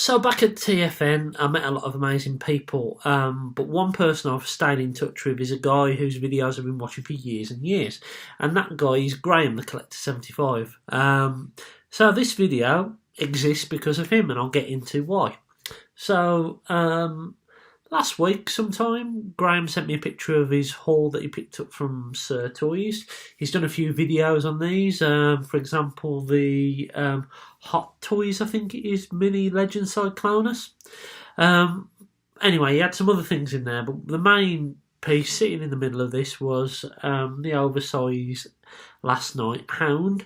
So back at TFN, I met a lot of amazing people, but one person I've stayed in touch with is a guy whose videos I've been watching for years and years, and that guy is Graham, the Collector 75. So this video exists because of him, and I'll get into why. So last week sometime, Graham sent me a picture of his haul that he picked up from Sir Toys. He's done a few videos on these, for example the Hot Toys, I think it is, Mini Legend Cyclonus. Anyway, he had some other things in there, but the main piece sitting in the middle of this was the oversized Last Night Hound,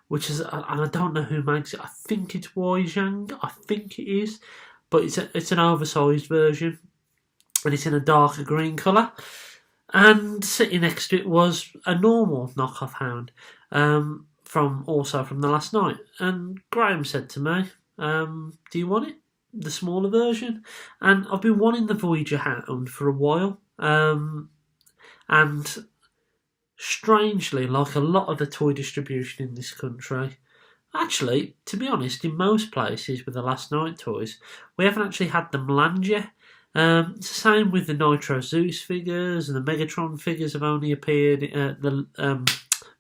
which is, and I don't know who makes it, I think it's Voyager, I think it is, but it's an oversized version, and it's in a darker green colour. And sitting next to it was a normal knockoff hound, from the last night. And Graham said to me, "Do you want it, the smaller version?" And I've been wanting the Voyager Hound for a while, and strangely, like a lot of the toy distribution in this country, actually, to be honest, in most places with the Last Night toys, we haven't actually had them land yet. It's the same with the Nitro Zeus figures, and the Megatron figures have only appeared, the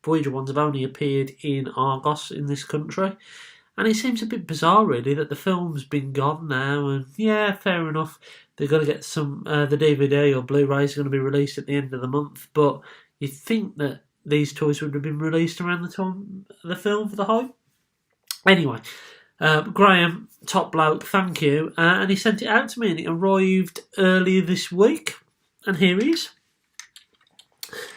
Voyager ones have only appeared in Argos in this country. And it seems a bit bizarre, really, that the film's been gone now, and yeah, fair enough, they're going to get some, the DVD or Blu-rays are going to be released at the end of the month, but you'd think that these toys would have been released around the time of the film for the hype. Anyway, Graham, top bloke, thank you, and he sent it out to me, and it arrived earlier this week, and here he is.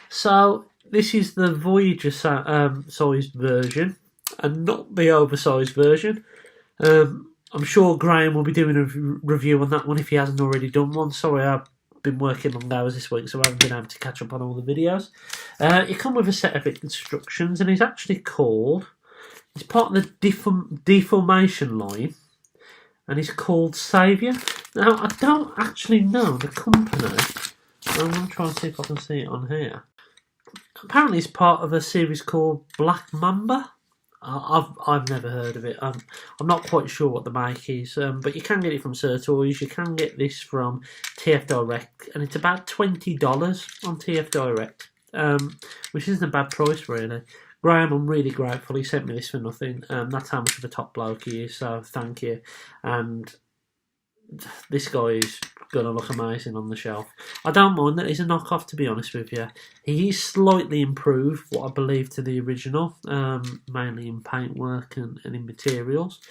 So this is the Voyager sized version, and not the oversized version. I'm sure Graham will be doing a review on that one if he hasn't already done one. Sorry, I've been working long hours this week, so I haven't been able to catch up on all the videos. It comes with a set of instructions, and it's actually called, it's part of the Deformation line, and it's called Saviour. Now, I don't actually know the company. I'm going to try and see if I can see it on here. Apparently, it's part of a series called Black Mamba. I've never heard of it. I'm not quite sure what the make is, but you can get it from Sir Toys. You can get this from TF Direct, and it's about $20 on TF Direct, which isn't a bad price, really. Graham, I'm really grateful. He sent me this for nothing. That's how much of a top bloke he is, so thank you. And this guy is going to look amazing on the shelf. I don't mind that he's a knockoff, to be honest with you. He is slightly improved, what I believe, to the original, mainly in paintwork and in materials.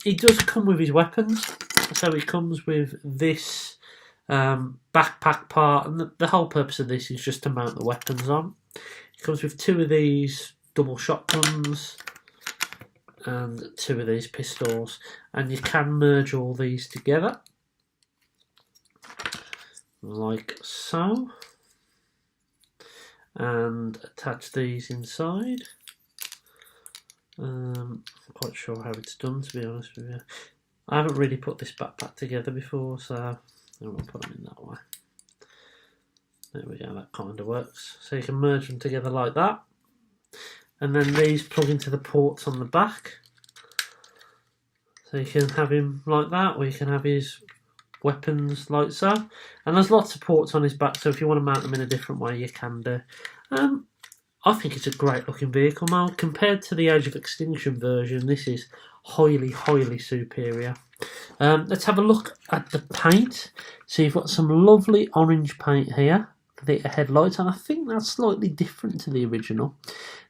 He does come with his weapons, so he comes with this backpack part, and the whole purpose of this is just to mount the weapons on. It comes with two of these double shotguns and two of these pistols, and you can merge all these together like so, and attach these inside. I'm quite sure how it's done, to be honest with you. I haven't really put this backpack together before, so I'm going to put them in that way. There we go, that kind of works. So you can merge them together like that. And then these plug into the ports on the back. So you can have him like that, or you can have his weapons like so. And there's lots of ports on his back, so if you want to mount them in a different way, you can do. I think it's a great looking vehicle now. Compared to the Age of Extinction version, this is highly, highly superior. Let's have a look at the paint. So you've got some lovely orange paint here for the headlights, and I think that's slightly different to the original.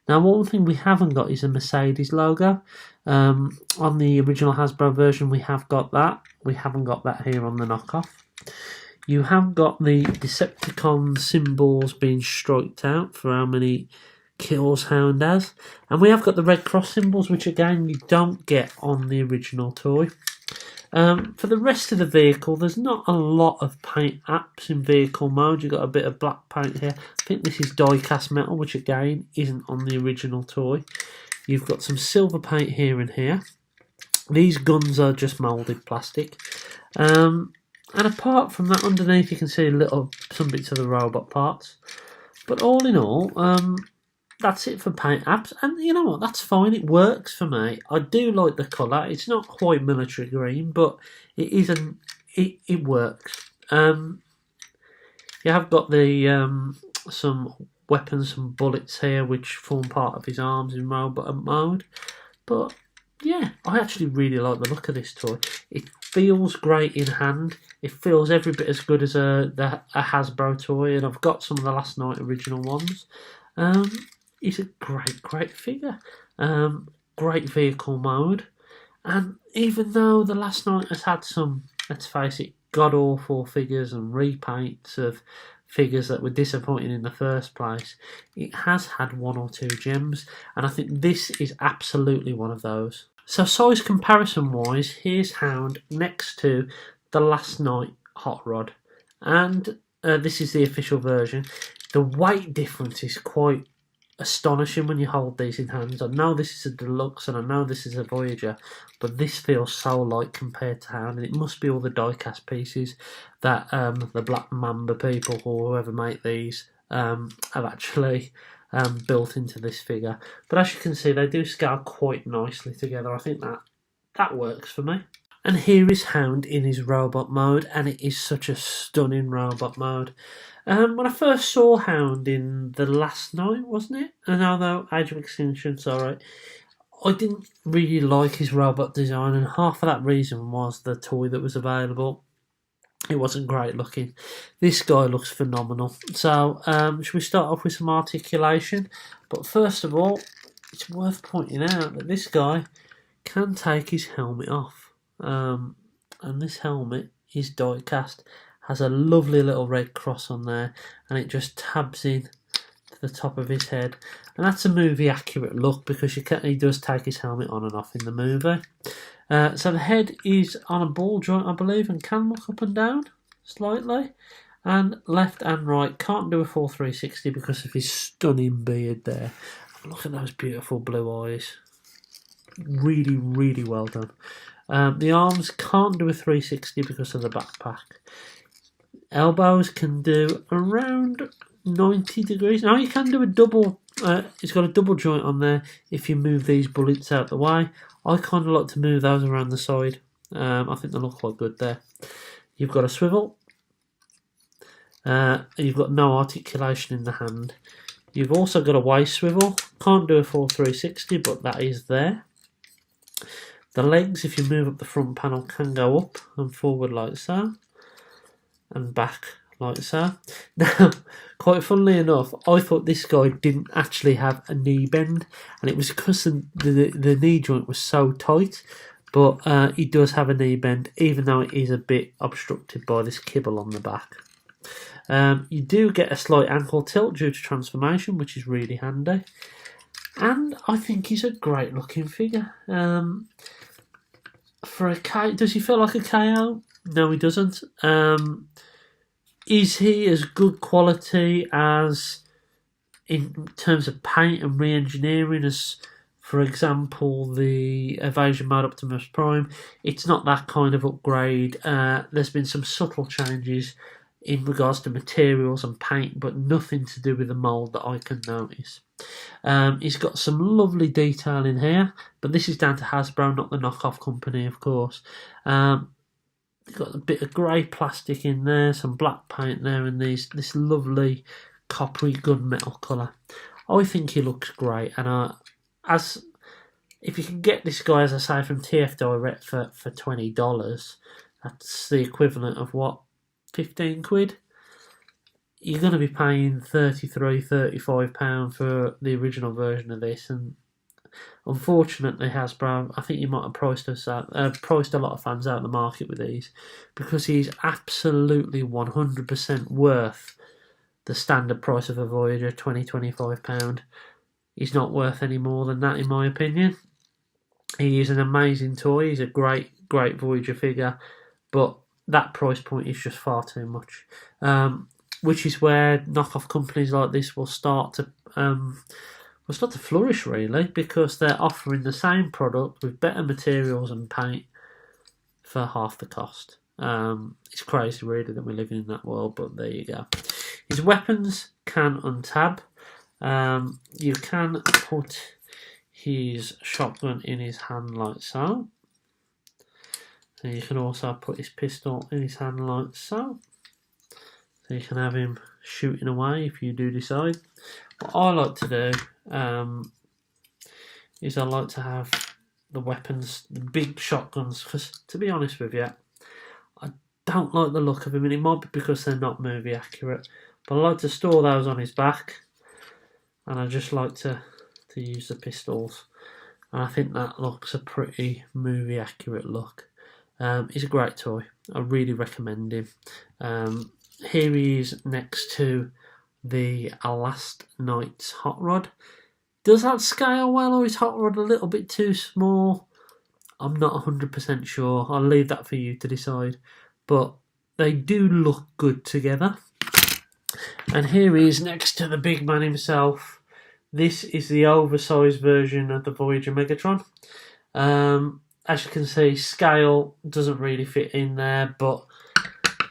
Now, one thing we haven't got is a Mercedes logo. On the original Hasbro version, we have got that. We haven't got that here on the knockoff. You have got the Decepticon symbols being striped out for how many kills Hound has. And we have got the Red Cross symbols, which again you don't get on the original toy. For the rest of the vehicle, there's not a lot of paint apps in vehicle mode. You've got a bit of black paint here. I think this is die-cast metal, which again isn't on the original toy. You've got some silver paint here and here. These guns are just moulded plastic. And apart from that, underneath you can see some bits of the robot parts. But all in all, that's it for paint apps. And you know what? That's fine. It works for me. I do like the colour. It's not quite military green, but it isn't. It works. You have got the some weapons, some bullets here, which form part of his arms in robot mode. But yeah, I actually really like the look of this toy. It feels great in hand. It feels every bit as good as a Hasbro toy, and I've got some of the last night original ones. It's a great figure. Great vehicle mode, and even though the last night has had some, let's face it, god awful figures and repaints of figures that were disappointing in the first place, it has had one or two gems, and I think this is absolutely one of those. So size comparison wise, here's Hound next to the last night Hot Rod, and this is the official version. The weight difference is quite astonishing when you hold these in hands. I know this is a deluxe and I know this is a Voyager, but this feels so light compared to Hound, and it must be all the die-cast pieces that the Black Mamba people or whoever make these have actually built into this figure. But as you can see, they do scale quite nicely together. I think that works for me. And here is Hound in his robot mode, and it is such a stunning robot mode. When I first saw Hound in the last night, wasn't it? No, Age of Extinction, sorry. I didn't really like his robot design, and half of that reason was the toy that was available. It wasn't great looking. This guy looks phenomenal. So, should we start off with some articulation? But first of all, it's worth pointing out that this guy can take his helmet off. And this helmet is die cast, has a lovely little red cross on there, and it just tabs in to the top of his head, and that's a movie accurate look because he does take his helmet on and off in the movie. So the head is on a ball joint, I believe, and can look up and down slightly, and left and right. Can't do a full 360 because of his stunning beard there. Look at those beautiful blue eyes. Really well done. The arms can't do a 360 because of the backpack. Elbows can do around 90 degrees. Now you can do a double, it's got a double joint on there if you move these bullets out the way. I kind of like to move those around the side. I think they look quite good there. You've got a swivel. You've got no articulation in the hand. You've also got a waist swivel. Can't do a full 360, but that is there. The legs, if you move up the front panel, can go up and forward like so, and back like so. Now, quite funnily enough, I thought this guy didn't actually have a knee bend, and it was because the knee joint was so tight, but he does have a knee bend, even though it is a bit obstructed by this kibble on the back. You do get a slight ankle tilt due to transformation, which is really handy. And I think he's a great looking figure. For a KO, does he feel like a KO? No, he doesn't. Is he as good quality as in terms of paint and re-engineering as, for example, the Evasion Mode Optimus Prime? It's not that kind of upgrade. There's been some subtle changes in regards to materials and paint, but nothing to do with the mould that I can notice. He's got some lovely detail in here, but this is down to Hasbro, not the knockoff company, of course. He's got a bit of grey plastic in there, some black paint there, and this lovely coppery gunmetal colour. I think he looks great, and if you can get this guy, as I say, from TF Direct for $20, that's the equivalent of what, 15 quid? You're going to be paying £33-35 for the original version of this, and unfortunately Hasbro, I think you might have priced a lot of fans out of the market with these, because he's absolutely 100% worth the standard price of a Voyager, £20-25. He's not worth any more than that, in my opinion. He is an amazing toy, he's a great Voyager figure, but that price point is just far too much. Which is where knockoff companies like this will start to flourish, really, because they're offering the same product with better materials and paint for half the cost. It's crazy, really, that we're living in that world, but there you go. His weapons can untab. You can put his shotgun in his hand like so. And you can also put his pistol in his hand like so. So you can have him shooting away if you do decide. What I like to do is I like to have the weapons, the big shotguns, because to be honest with you, I don't like the look of them, and it might be because they're not movie accurate, but I like to store those on his back, and I just like to use the pistols, and I think that looks a pretty movie accurate look. He's a great toy. I really recommend him. Here he is next to the Last Night's Hot Rod. Does that scale well, or is Hot Rod a little bit too small? I'm not 100% sure. I'll leave that for you to decide. But they do look good together. And here he is next to the big man himself. This is the oversized version of the Voyager Megatron. As you can see, scale doesn't really fit in there, but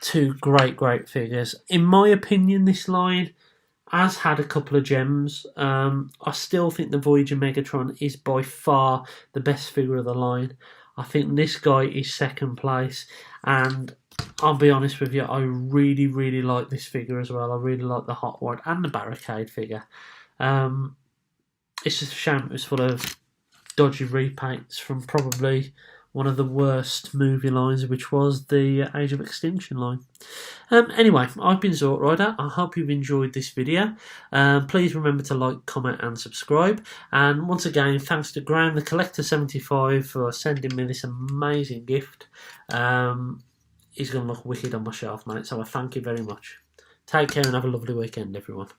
two great figures. In my opinion, this line has had a couple of gems. I still think the Voyager Megatron is by far the best figure of the line. I think this guy is second place, and I'll be honest with you, I really like this figure as well. I really like the Hot Rod and the Barricade figure. It's just a shame it was full of dodgy repaints from probably one of the worst movie lines, which was the Age of Extinction line. Anyway, I've been Zort Rider. I hope you've enjoyed this video. Please remember to like, comment and subscribe. And once again, thanks to Graham, the Collector75, for sending me this amazing gift. He's going to look wicked on my shelf, mate, so I thank you very much. Take care and have a lovely weekend, everyone.